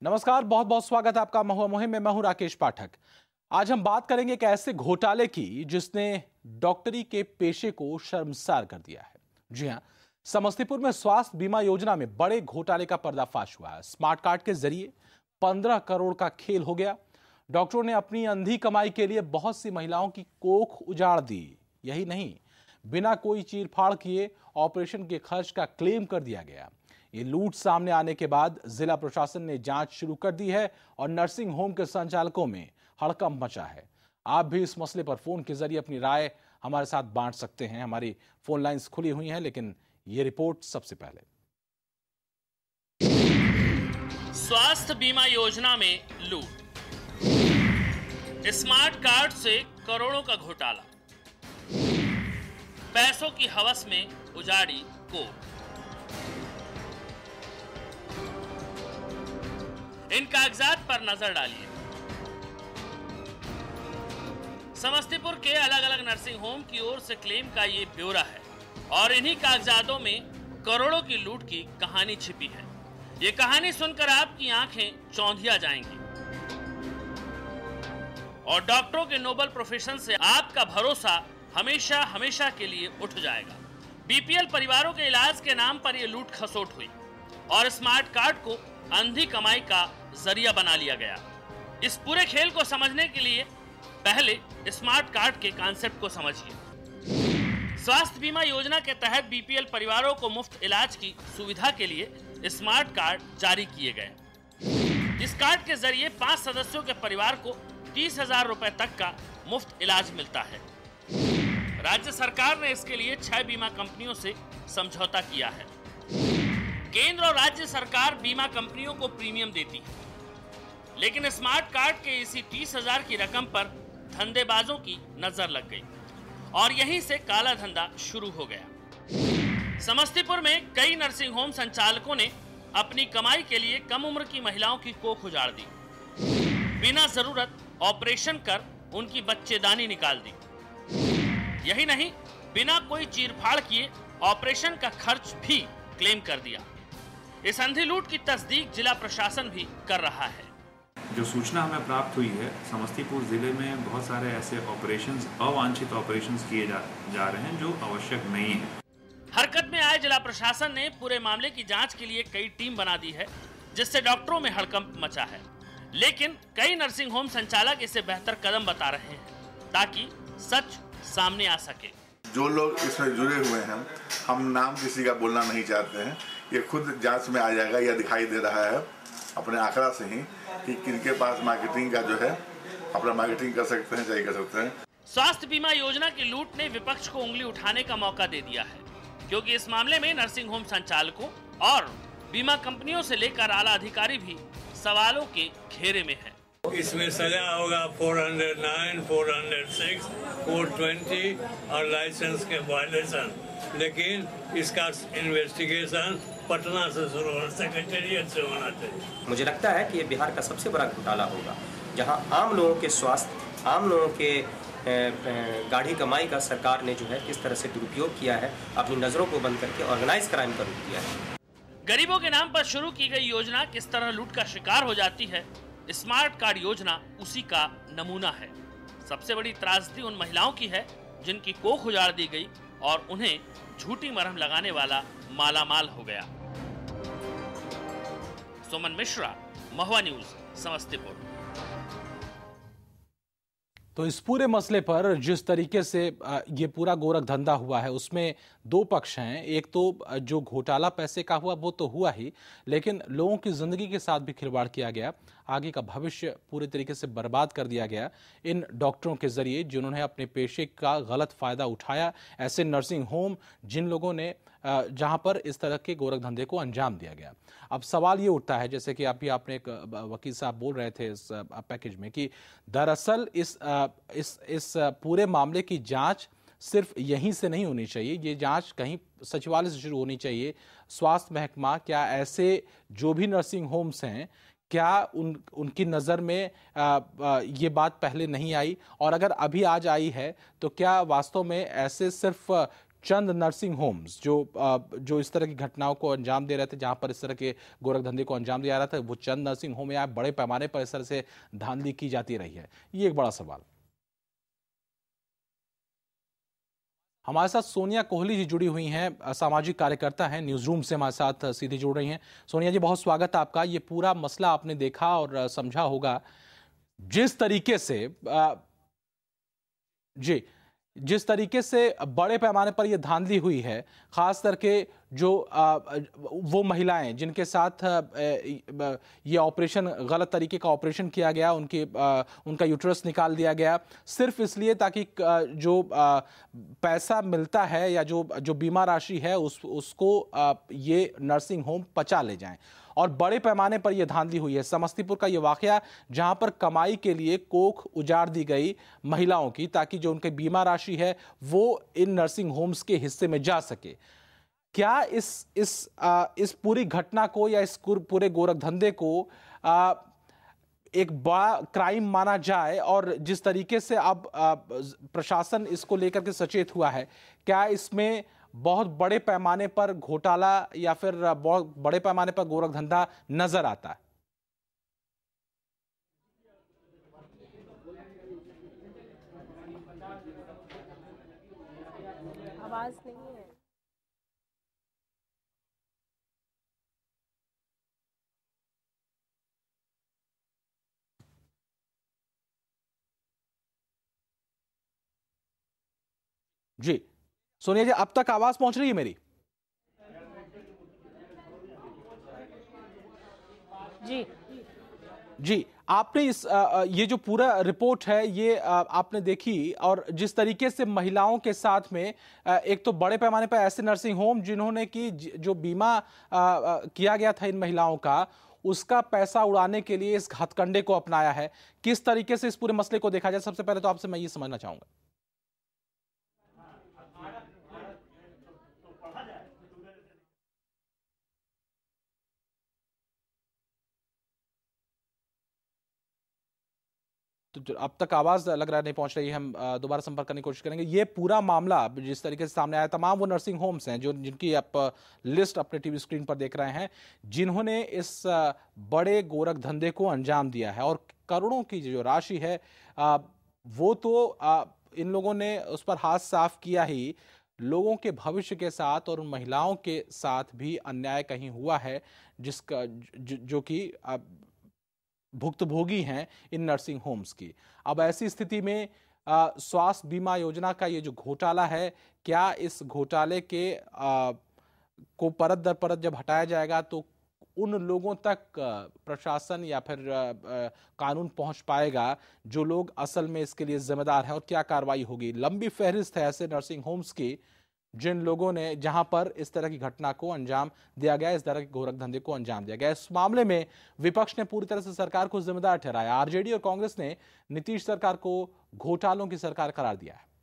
नमस्कार, बहुत बहुत स्वागत है आपका महुआ मुहिम में। मैं हूं राकेश पाठक। आज हम बात करेंगे एक ऐसे घोटाले की जिसने डॉक्टरी के पेशे को शर्मसार कर दिया है। जी हां, समस्तीपुर में स्वास्थ्य बीमा योजना में बड़े घोटाले का पर्दाफाश हुआ है। स्मार्ट कार्ड के जरिए 15 करोड़ का खेल हो गया। डॉक्टरों ने अपनी अंधी कमाई के लिए बहुत सी महिलाओं की कोख उजाड़ दी। यही नहीं, बिना कोई चीरफाड़ किए ऑपरेशन के खर्च का क्लेम कर दिया गया। ये लूट सामने आने के बाद जिला प्रशासन ने जांच शुरू कर दी है और नर्सिंग होम के संचालकों में हड़कंप मचा है। आप भी इस मसले पर फोन के जरिए अपनी राय हमारे साथ बांट सकते हैं। हमारी फोन लाइंस खुली हुई हैं, लेकिन ये रिपोर्ट सबसे पहले। स्वास्थ्य बीमा योजना में लूट, स्मार्ट कार्ड से करोड़ों का घोटाला, पैसों की हवस में उजाड़ी कोख। इन कागजात पर नजर डालिए। समस्तीपुर के अलग अलग नर्सिंग होम की ओर से क्लेम का ये ब्यौरा है और इन्हीं कागजातों में करोड़ों की लूट की कहानी छिपी है। ये कहानी सुनकर आपकी आंखें चौंधिया जाएंगी और डॉक्टरों के नोबल प्रोफेशन से आपका भरोसा हमेशा हमेशा के लिए उठ जाएगा। बीपीएल परिवारों के इलाज के नाम पर यह लूट खसोट हुई और स्मार्ट कार्ड को अंधी कमाई का जरिया बना लिया गया। इस पूरे खेल को समझने के लिए पहले स्मार्ट कार्ड के कॉन्सेप्ट को समझिए। स्वास्थ्य बीमा योजना के तहत बीपीएल परिवारों को मुफ्त इलाज की सुविधा के लिए स्मार्ट कार्ड जारी किए गए। इस कार्ड के जरिए 5 सदस्यों के परिवार को 30,000 रुपए तक का मुफ्त इलाज मिलता है। राज्य सरकार ने इसके लिए 6 बीमा कंपनियों से समझौता किया है। केंद्र और राज्य सरकार बीमा कंपनियों को प्रीमियम देती है, लेकिन स्मार्ट कार्ड के इसी 30,000 की रकम पर धंधेबाजों की नजर लग गई और यहीं से काला धंधा शुरू हो गया। समस्तीपुर में कई नर्सिंग होम संचालकों ने अपनी कमाई के लिए कम उम्र की महिलाओं की कोख उजाड़ दी। बिना जरूरत ऑपरेशन कर उनकी बच्चेदानी निकाल दी। यही नहीं, बिना कोई चीरफाड़ किए ऑपरेशन का खर्च भी क्लेम कर दिया। इस अंधी लूट की तस्दीक जिला प्रशासन भी कर रहा है। जो सूचना हमें प्राप्त हुई है, समस्तीपुर जिले में बहुत सारे ऐसे ऑपरेशंस, अवांछित ऑपरेशंस किए जा रहे हैं जो आवश्यक नहीं है। हरकत में आए जिला प्रशासन ने पूरे मामले की जांच के लिए कई टीम बना दी है, जिससे डॉक्टरों में हड़कंप मचा है। लेकिन कई नर्सिंग होम संचालक इसे बेहतर कदम बता रहे हैं ताकि सच सामने आ सके। जो लोग इसमें जुड़े हुए हैं, हम नाम किसी का बोलना नहीं चाहते हैं, ये खुद जांच में आ जाएगा। यह दिखाई दे रहा है अपने आंकड़ा से ही कि किनके पास मार्केटिंग का जो है अपना मार्केटिंग कर सकते हैं, चाहे कर सकते हैं। स्वास्थ्य बीमा योजना की लूट ने विपक्ष को उंगली उठाने का मौका दे दिया है, क्योंकि इस मामले में नर्सिंग होम संचालकों और बीमा कंपनियों से लेकर आला अधिकारी भी सवालों के घेरे में है। इसमें सजा होगा 409, 406, 420 और लाइसेंस के वायलेशन। लेकिन इसका इन्वेस्टिगेशन पटना से शुरू होना, सेक्रेटेरिएट से होना चाहिए। मुझे लगता है कि ये बिहार का सबसे बड़ा घोटाला होगा, जहां आम लोगों के स्वास्थ्य, आम लोगों के गाढ़ी कमाई का सरकार ने जो है किस तरह से दुरुपयोग किया है, अपनी नजरों को बंद करके ऑर्गेनाइज क्राइम का रूप दिया है। गरीबों के नाम पर शुरू की गई योजना किस तरह लूट का शिकार हो जाती है, स्मार्ट कार्ड योजना उसी का नमूना है। सबसे बड़ी त्रासदी उन महिलाओं की है जिनकी कोख उजाड़ दी गई और उन्हें झूठी मरहम लगाने वाला मालामाल हो गया। सुमन मिश्रा, महुआ न्यूज, समस्तीपुर। तो इस पूरे मसले पर जिस तरीके से ये पूरा गोरख धंधा हुआ है, उसमें दो पक्ष हैं। एक तो जो घोटाला पैसे का हुआ वो तो हुआ ही, लेकिन लोगों की जिंदगी के साथ भी खिलवाड़ किया गया। आगे का भविष्य पूरे तरीके से बर्बाद कर दिया गया इन डॉक्टरों के जरिए जिन्होंने अपने पेशे का गलत फायदा उठाया। ऐसे नर्सिंग होम जिन लोगों ने जहां पर इस तरह के गोरख धंधे को अंजाम दिया गया। अब सवाल ये उठता है, जैसे कि अभी आपने एक वकील साहब बोल रहे थे इस पैकेज में, कि दरअसल इस पूरे मामले की जांच सिर्फ यहीं से नहीं होनी चाहिए। ये जांच कहीं सचिवालय से शुरू होनी चाहिए। स्वास्थ्य महकमा, क्या ऐसे जो भी नर्सिंग होम्स हैं, क्या उनकी नज़र में ये बात पहले नहीं आई, और अगर अभी आज आई है तो क्या वास्तव में ऐसे सिर्फ चंद नर्सिंग होम्स जो इस तरह की घटनाओं को अंजाम दे रहे थे, जहां पर इस तरह के गोरखधंधे को अंजाम दिया जा रहा था, वो चंद नर्सिंग होम या बड़े पैमाने पर इस तरह से धांधली की जाती रही है? ये एक बड़ा सवाल। हमारे साथ सोनिया कोहली जी जुड़ी हुई हैं, सामाजिक कार्यकर्ता हैं, न्यूज रूम से हमारे साथ सीधे जुड़ रही हैं। सोनिया जी, बहुत स्वागत है आपका। ये पूरा मसला आपने देखा और समझा होगा। जिस तरीके से जिस तरीके से बड़े पैमाने पर यह धांधली हुई है, खास करके जो वो महिलाएं जिनके साथ ये ऑपरेशन, गलत तरीके का ऑपरेशन किया गया, उनका यूट्रस निकाल दिया गया सिर्फ इसलिए ताकि जो पैसा मिलता है या जो बीमा राशि है उसको ये नर्सिंग होम पचा ले जाएं। और बड़े पैमाने पर यह धांधली हुई है। समस्तीपुर का यह वाकया, जहां पर कमाई के लिए कोख उजाड़ दी गई महिलाओं की, ताकि जो उनकी बीमा राशि है वो इन नर्सिंग होम्स के हिस्से में जा सके। क्या इस पूरी घटना को या इस पूरे गोरखधंधे को एक बड़ा क्राइम माना जाए? और जिस तरीके से अब प्रशासन इसको लेकर के सचेत हुआ है, क्या इसमें बहुत बड़े पैमाने पर घोटाला या फिर बहुत बड़े पैमाने पर गोरखधंधा नजर आता है? आवाज नहीं है। जी सोनिया जी, अब तक आवाज पहुंच रही है मेरी? जी जी, आपने ये जो पूरा रिपोर्ट है ये आपने देखी, और जिस तरीके से महिलाओं के साथ में एक तो बड़े पैमाने पर ऐसे नर्सिंग होम जिन्होंने की जो बीमा किया गया था इन महिलाओं का, उसका पैसा उड़ाने के लिए इस हथकंडे को अपनाया है। किस तरीके से इस पूरे मसले को देखा जाए, सबसे पहले तो आपसे मैं ये समझना चाहूंगा। तो अब तक आवाज लग रहा है नहीं पहुंच रही है, हम दोबारा संपर्क करने की कोशिश करेंगे। ये पूरा मामला जिस तरीके से सामने आया, तमाम वो नर्सिंग होम्स हैं जिनकी आप लिस्ट अपने टीवी स्क्रीन पर देख रहे हैं, जिन्होंने इस बड़े गोरखधंधे को अंजाम दिया है। और करोड़ों की जो राशि है वो तो इन लोगों ने उस पर हाथ साफ किया ही, लोगों के भविष्य के साथ और उन महिलाओं के साथ भी अन्याय कहीं हुआ है, जिसका जो कि भुक्तभोगी हैं इन नर्सिंग होम्स की। अब ऐसी स्थिति में स्वास्थ्य बीमा योजना का ये जो घोटाला है, क्या इस घोटाले के को परत दर परत जब हटाया जाएगा तो उन लोगों तक प्रशासन या फिर कानून पहुंच पाएगा जो लोग असल में इसके लिए जिम्मेदार हैं, और क्या कार्रवाई होगी? लंबी फहरिस्त है ऐसे नर्सिंग होम्स की जिन लोगों ने, जहां पर इस तरह की घटना को अंजाम दिया गया, इस तरह के गोरखधंधे को अंजाम दिया गया। इस मामले में विपक्ष ने पूरी तरह से सरकार को जिम्मेदार ठहराया। आरजेडी और कांग्रेस ने नीतीश सरकार को घोटालों की सरकार करार दिया है।